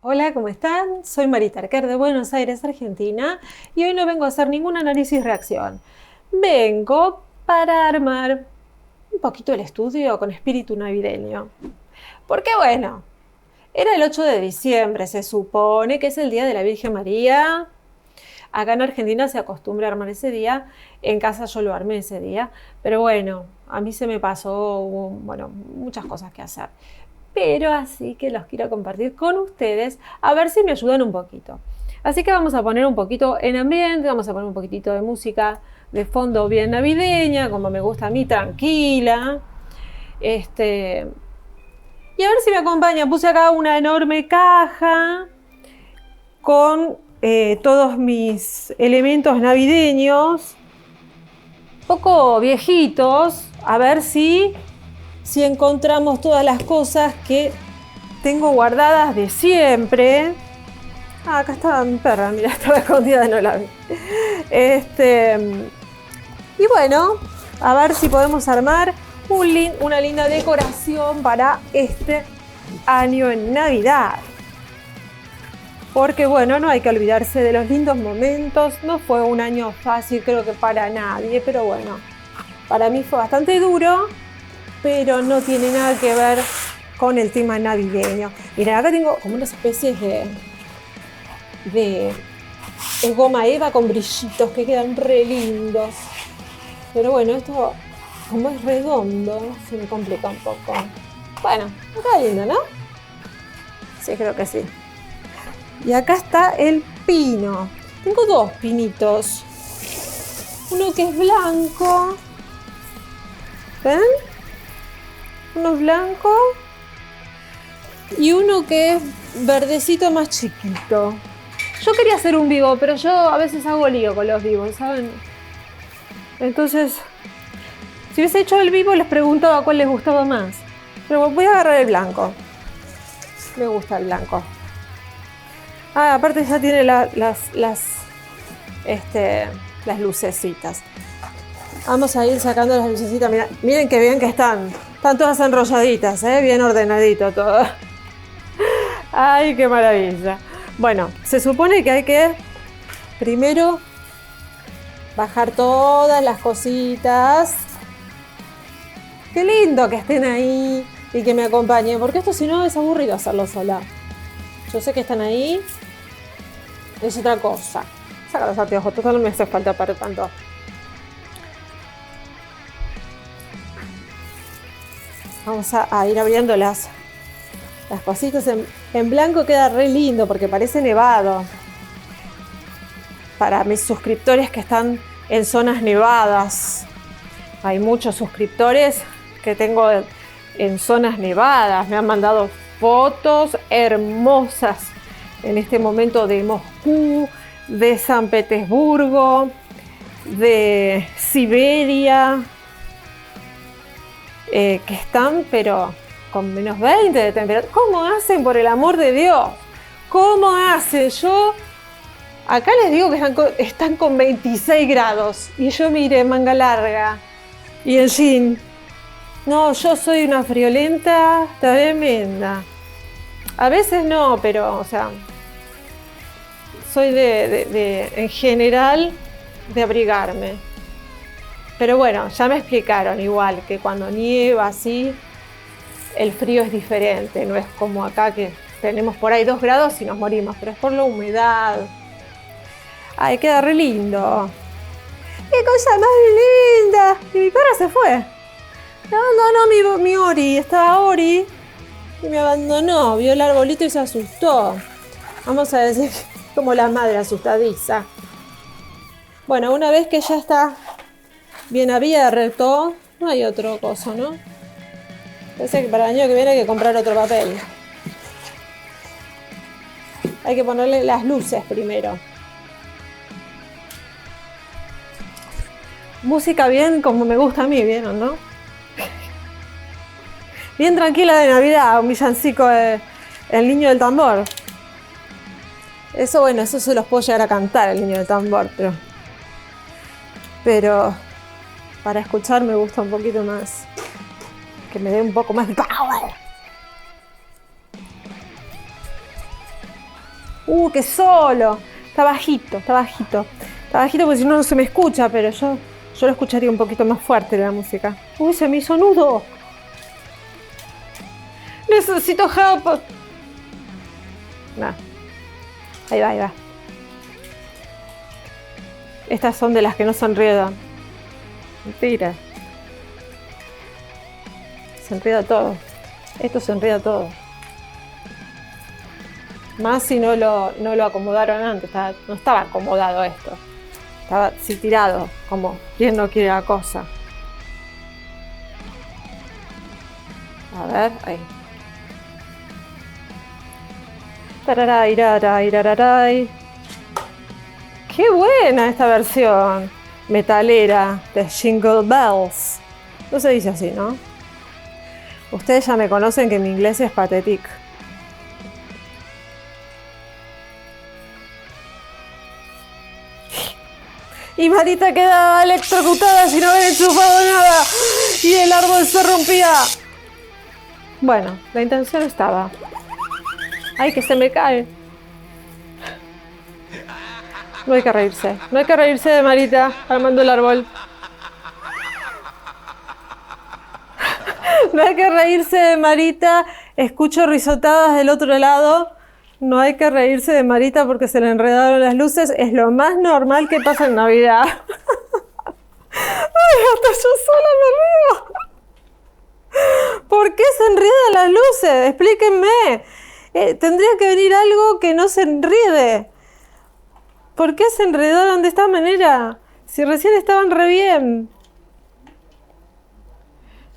Hola, ¿cómo están? Soy Marita Arquer de Buenos Aires, Argentina, y hoy no vengo a hacer ningún análisis-reacción. Vengo para armar un poquito el estudio con espíritu navideño. Porque bueno, era el 8 de diciembre, se supone que es el Día de la Virgen María. Acá en Argentina se acostumbra a armar ese día, en casa yo lo armé ese día, pero bueno, a mí se me pasó, hubo, muchas cosas que hacer. Pero así que los quiero compartir con ustedes, a ver si me ayudan un poquito. Así que vamos a poner un poquito en ambiente, vamos a poner un poquitito de música de fondo bien navideña, como me gusta a mí, tranquila. Y a ver si me acompaña. Puse acá una enorme caja con todos mis elementos navideños, poco viejitos, a ver si encontramos todas las cosas que tengo guardadas de siempre. Ah, acá estaba mi perra, mira, estaba escondida, no la vi. Y bueno, a ver si podemos armar una linda decoración para este año en Navidad. Porque bueno, no hay que olvidarse de los lindos momentos. No fue un año fácil, creo que para nadie, pero bueno, para mí fue bastante duro, pero no tiene nada que ver con el tema navideño. Mirá, acá tengo como unas especies de goma eva con brillitos que quedan re lindos. Pero bueno, esto como es redondo, se me complica un poco. Bueno, está lindo, ¿no? Sí, creo que sí. Y acá está el pino. Tengo dos pinitos. Uno que es blanco. ¿Ven? Uno es blanco. Y uno que es verdecito más chiquito. Yo quería hacer un vivo, pero yo a veces hago lío con los vivos, ¿saben? Entonces, si hubiese hecho el vivo, les preguntaba cuál les gustaba más. Pero voy a agarrar el blanco. Me gusta el blanco. Ah, aparte ya tiene las lucecitas. Vamos a ir sacando las lucecitas. Miren qué bien que están. Están todas enrolladitas, bien ordenadito todo. Ay, qué maravilla. Bueno, se supone que hay que primero bajar todas las cositas. Qué lindo que estén ahí y que me acompañen, porque esto si no es aburrido hacerlo sola. Yo sé que están ahí. Es otra cosa. Saca los anteojos, total no me hace falta para tanto. Vamos a ir abriendo las cositas. En blanco queda re lindo porque parece nevado. Para mis suscriptores que están en zonas nevadas. Hay muchos suscriptores que tengo en zonas nevadas. Me han mandado fotos hermosas en este momento de Moscú, de San Petersburgo, de Siberia, que están pero con menos 20 de temperatura. ¿Cómo hacen, por el amor de Dios? ¿Cómo hacen? Yo acá les digo que están con 26 grados y yo mire, manga larga y en jean. No, yo soy una friolenta tremenda. A veces no, pero, o sea, soy en general de abrigarme. Pero bueno, ya me explicaron igual que cuando nieva así, el frío es diferente. No es como acá que tenemos por ahí 2 grados y nos morimos, pero es por la humedad. Ay, queda re lindo. ¡Qué cosa más linda! Y mi perra se fue. No, mi Ori, estaba Ori y me abandonó, vio el arbolito y se asustó. Vamos a decir como la madre asustadiza. Bueno, una vez que ya está bien abierto, no hay otra cosa, ¿no? Parece que para el año que viene hay que comprar otro papel. Hay que ponerle las luces primero. Música bien como me gusta a mí, ¿vieron, no? Bien tranquila de Navidad, un villancico de El Niño del Tambor. Eso, bueno, eso se los puedo llegar a cantar, El Niño del Tambor, pero para escuchar me gusta un poquito más, que me dé un poco más de power. Qué solo. Está bajito, está bajito. Está bajito porque si no, no se me escucha, pero yo lo escucharía un poquito más fuerte la música. Se me hizo nudo. Necesito help. No. Ahí va, ahí va. Estas son de las que no se enredan. Mentira. Se enreda todo. Esto se enreda todo. Más si no lo acomodaron antes. No estaba acomodado esto. Estaba así tirado, como quien no quiere la cosa. A ver, ahí. Tararay, raray, raray. ¡Qué buena esta versión metalera de Jingle Bells! No se dice así, ¿no? Ustedes ya me conocen que mi inglés es pathetic. Y Marita quedaba electrocutada sin haber enchufado nada. Y el árbol se rompía. Bueno, la intención estaba. ¡Ay, que se me cae! No hay que reírse. No hay que reírse de Marita armando el árbol. No hay que reírse de Marita. Escucho risotadas del otro lado. No hay que reírse de Marita porque se le enredaron las luces. Es lo más normal que pasa en Navidad. Ay, hasta yo sola me río. ¿Por qué se enredan las luces? Explíquenme. Tendría que venir algo que no se enrede. ¿Por qué se enredaron de esta manera? Si recién estaban re bien.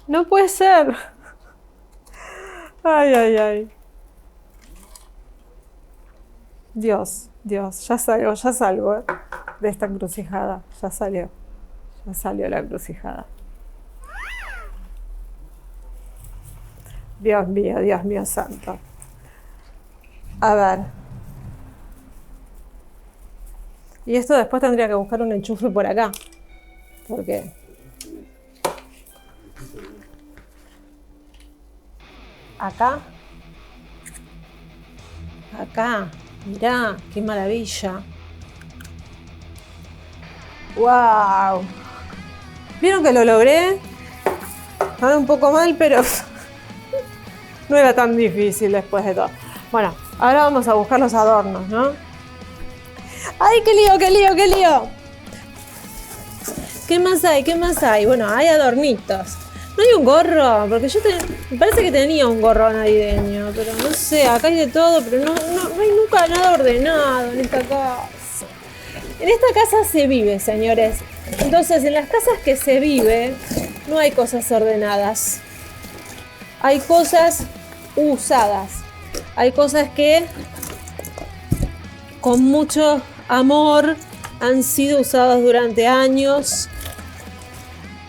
No puede ser. Ay, ay, ay. Dios, ya salgo de esta encrucijada. Ya salió la encrucijada. Dios mío santo. A ver. Y esto después tendría que buscar un enchufe por acá. ¿Por qué? Acá. Mirá, qué maravilla. ¡Wow! ¿Vieron que lo logré? Ahora un poco mal, pero no era tan difícil después de todo. Bueno, ahora vamos a buscar los adornos, ¿no? ¡Ay, qué lío! ¿Qué más hay? Bueno, hay adornitos. ¿No hay un gorro? Porque me parece que tenía un gorro navideño, pero no sé, acá hay de todo, pero no hay nunca nada ordenado en esta casa. En esta casa se vive, señores. Entonces, en las casas que se vive, no hay cosas ordenadas. Hay cosas usadas. Hay cosas que, con mucho amor, han sido usadas durante años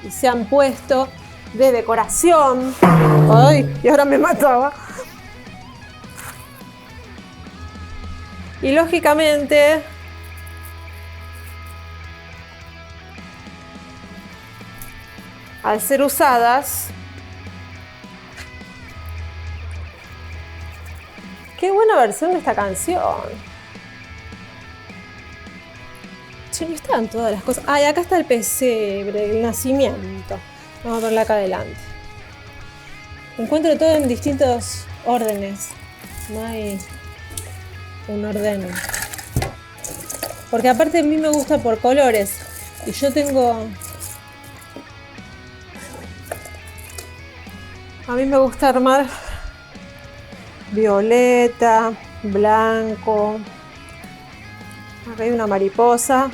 y se han puesto de decoración. Ay, y ahora me mataba. Y lógicamente al ser usadas, qué buena versión de esta canción. Che, no están todas las cosas. Ay, acá está el pesebre, el nacimiento. Vamos a ponerla acá adelante. Encuentro todo en distintos órdenes. No hay un orden. Porque aparte a mí me gusta por colores. Y yo tengo... A mí me gusta armar violeta, blanco. Acá hay una mariposa.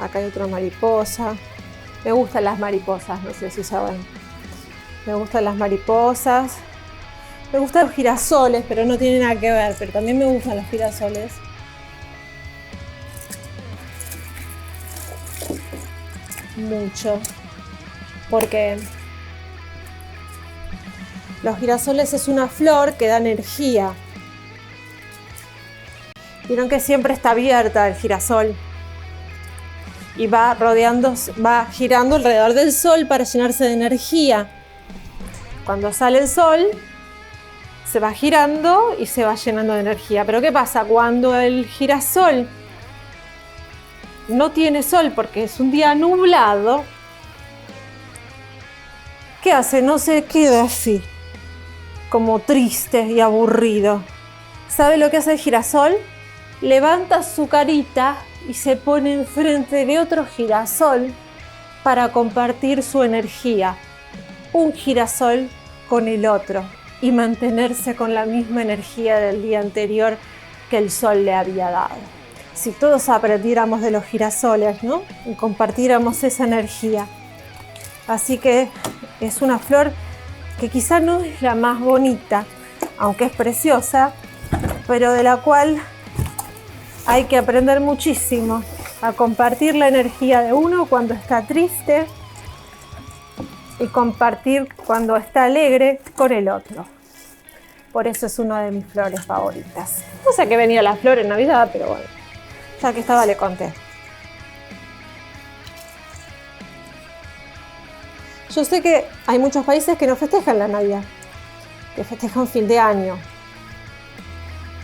Acá hay otra mariposa. Me gustan las mariposas, no sé si saben. Me gustan las mariposas. Me gustan los girasoles, pero no tiene nada que ver. Pero también me gustan los girasoles. Mucho. Porque los girasoles es una flor que da energía. Vieron que siempre está abierta el girasol. Y va girando alrededor del sol para llenarse de energía. Cuando sale el sol, se va girando y se va llenando de energía. Pero ¿qué pasa? Cuando el girasol no tiene sol porque es un día nublado, ¿qué hace? No se queda así, como triste y aburrido. ¿Sabe lo que hace el girasol? Levanta su carita y se pone enfrente de otro girasol para compartir su energía. Un girasol con el otro y mantenerse con la misma energía del día anterior que el sol le había dado. Si todos aprendiéramos de los girasoles, ¿no? Y compartiéramos esa energía. Así que es una flor que quizá no es la más bonita, aunque es preciosa, pero de la cual hay que aprender muchísimo a compartir la energía de uno cuando está triste y compartir cuando está alegre con el otro. Por eso es una de mis flores favoritas. No sé qué venía la flor en Navidad, pero bueno, ya que estaba le conté. Yo sé que hay muchos países que no festejan la Navidad, que festejan fin de año.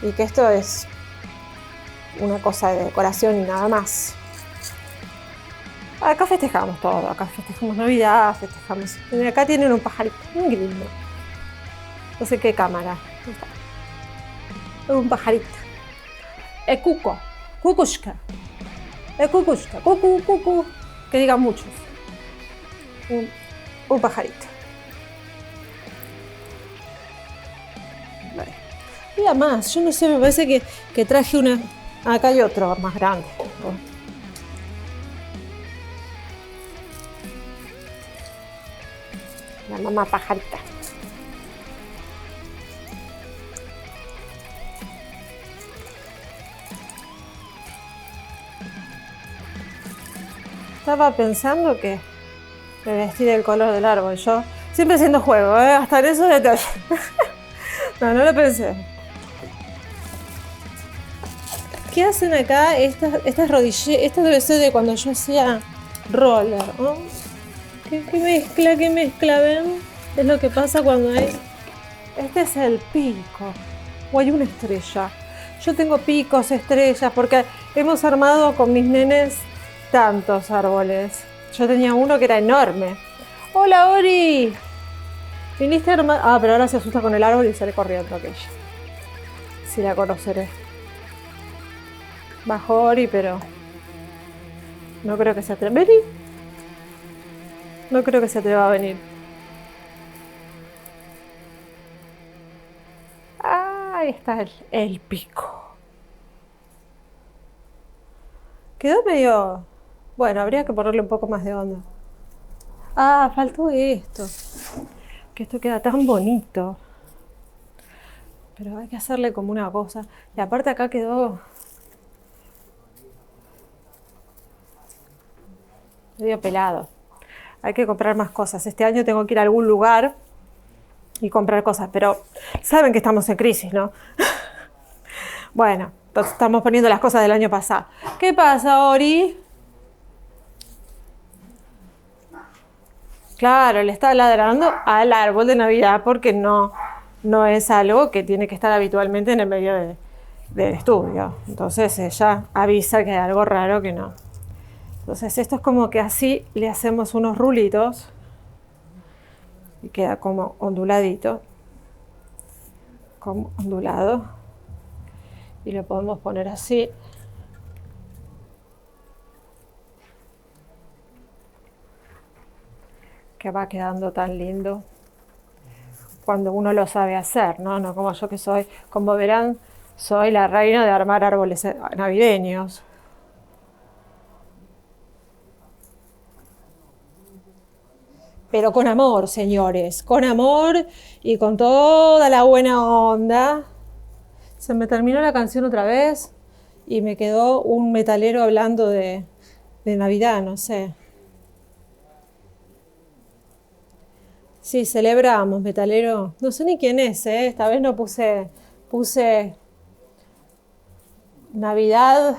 Y que esto es una cosa de decoración y nada más. Acá festejamos todo, acá festejamos Navidad, festejamos... Acá tienen un pajarito, un lindo. No sé qué cámara. Es un pajarito. Es cuco, cucushka. Es cucushka, cucu, cucu. Que digan muchos. Un pajarito. Vale. Mira más, yo no sé, me parece que traje una... Acá hay otro más grande. La mamá pajarita. Estaba pensando que me vestí del color del árbol. Yo siempre haciendo juego, hasta en esos detalles. No lo pensé. ¿Qué hacen acá estas rodilleras? Esto debe ser de cuando yo hacía roller, ¿no? ¿Qué mezcla, ven? Es lo que pasa cuando hay... Este es el pico. O hay una estrella. Yo tengo picos, estrellas, porque hemos armado con mis nenes tantos árboles. Yo tenía uno que era enorme. ¡Hola, Ori! ¿Viniste a armar? Ah, pero ahora se asusta con el árbol y sale corriendo aquella. Sí la conoceré. Bajó Ori, pero... no creo que se atreva. ¿Vení? No creo que se atreva a venir. Ahí está el pico. Quedó medio... Bueno, habría que ponerle un poco más de onda. Ah, faltó esto. Que esto queda tan bonito. Pero hay que hacerle como una cosa. Y aparte acá quedó... medio pelado. Hay que comprar más cosas. Este año tengo que ir a algún lugar y comprar cosas, pero saben que estamos en crisis, ¿no? Bueno, entonces estamos poniendo las cosas del año pasado. ¿Qué pasa, Ori? Claro, le está ladrando al árbol de Navidad porque no es algo que tiene que estar habitualmente en el medio del estudio. Entonces ella avisa que hay algo raro que no. Entonces esto es como que así le hacemos unos rulitos y queda como onduladito, como ondulado, y lo podemos poner así. Que va quedando tan lindo cuando uno lo sabe hacer, ¿no? No como yo que soy, como verán, soy la reina de armar árboles navideños. Pero con amor, señores, con amor y con toda la buena onda. Se me terminó la canción otra vez y me quedó un metalero hablando de Navidad, no sé. Sí, celebramos, metalero. No sé ni quién es, ¿eh? Esta vez no puse Navidad,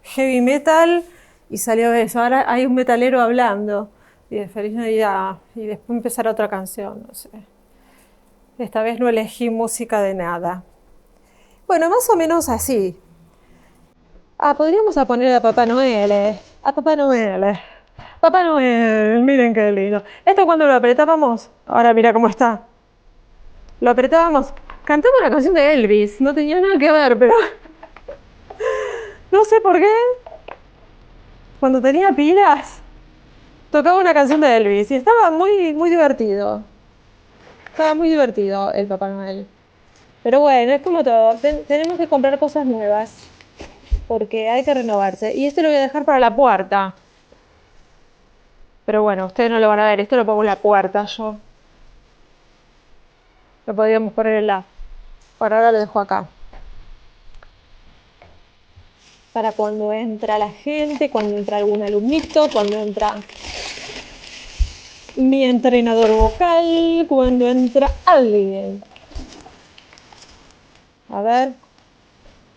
heavy metal y salió eso. Ahora hay un metalero hablando y de Feliz Navidad y después empezar otra canción, no sé. Esta vez no elegí música de nada. Bueno, más o menos así. Podríamos a poner a Papá Noel, a Papá Noel. Papá Noel, miren qué lindo. Esto cuando lo apretábamos, ahora mira cómo está. Lo apretábamos, cantamos la canción de Elvis, no tenía nada que ver, pero no sé por qué. Cuando tenía pilas, tocaba una canción de Elvis y estaba muy divertido. Estaba muy divertido el Papá Noel. Pero bueno, es como todo, tenemos que comprar cosas nuevas, porque hay que renovarse. Y este lo voy a dejar para la puerta. Pero bueno, ustedes no lo van a ver, esto lo pongo en la puerta yo. Lo podríamos poner en la... Por ahora lo dejo acá. Para cuando entra la gente, cuando entra algún alumnito, cuando entra mi entrenador vocal, cuando entra alguien. A ver.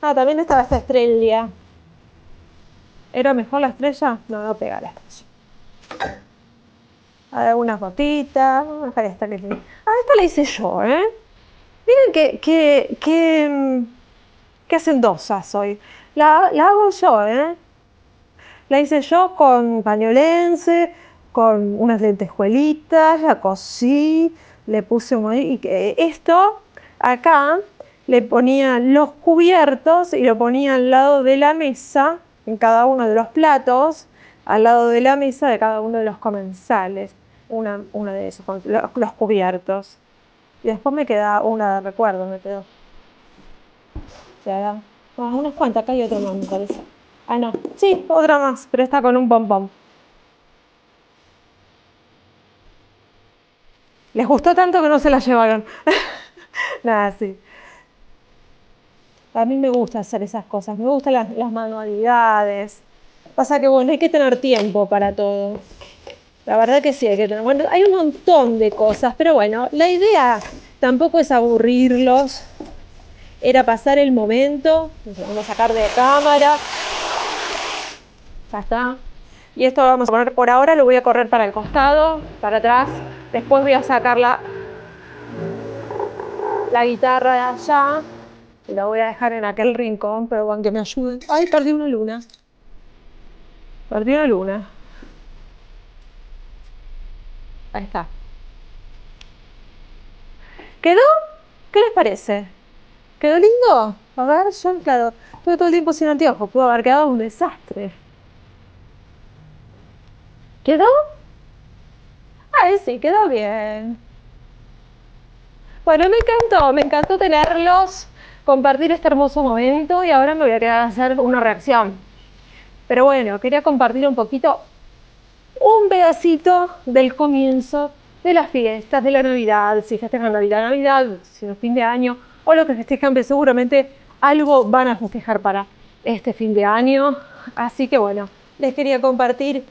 También estaba esta estrella. ¿Era mejor la estrella? No, no pega la estrella. A ver, unas gotitas. Vamos a dejar esta que... esta la hice yo, ¿eh? Miren qué hacendosa soy. La hago yo, ¿eh? La hice yo con pañolense, con unas lentejuelitas, la cosí, le puse y esto acá le ponía los cubiertos y lo ponía al lado de la mesa, en cada uno de los platos, al lado de la mesa de cada uno de los comensales, una de esos, los cubiertos. Y después me queda una de recuerdo, me quedó. Ya, unas cuantas, acá hay otra más, me parece. No. Sí, otra más, pero está con un bombón. Les gustó tanto que no se la llevaron. Nada, sí. A mí me gusta hacer esas cosas, me gustan las manualidades. Pasa que, bueno, hay que tener tiempo para todo. La verdad que sí, hay que tener... Bueno, hay un montón de cosas, pero bueno, la idea tampoco es aburrirlos. Era pasar el momento, nos vamos a sacar de cámara. Ya está. Y esto lo vamos a poner por ahora, lo voy a correr para el costado, para atrás. Después voy a sacar la guitarra de allá. Y la voy a dejar en aquel rincón, pero bueno, que me ayuden. ¡Ay, perdí una luna! Perdí una luna. Ahí está. ¿Quedó? ¿Qué les parece? ¿Quedó lindo? A ver, yo, claro, estuve todo el tiempo sin anteojos. Pudo haber quedado un desastre. ¿Quedó? Ay, sí, quedó bien. Bueno, me encantó tenerlos, compartir este hermoso momento y ahora me voy a quedar a hacer una reacción. Pero bueno, quería compartir un poquito, un pedacito del comienzo de las fiestas, de la Navidad, si festejan Navidad, si es fin de año o lo que festejan, pero seguramente algo van a festejar para este fin de año. Así que bueno, les quería compartir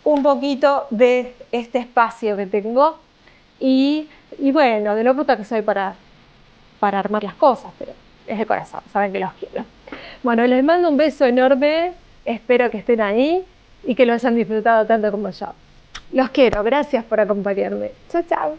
un poquito de este espacio que tengo y bueno, de lo bruta que soy para armar las cosas, pero es de corazón, saben que los quiero. Bueno, les mando un beso enorme, espero que estén ahí y que lo hayan disfrutado tanto como yo. Los quiero, gracias por acompañarme. Chao, chao.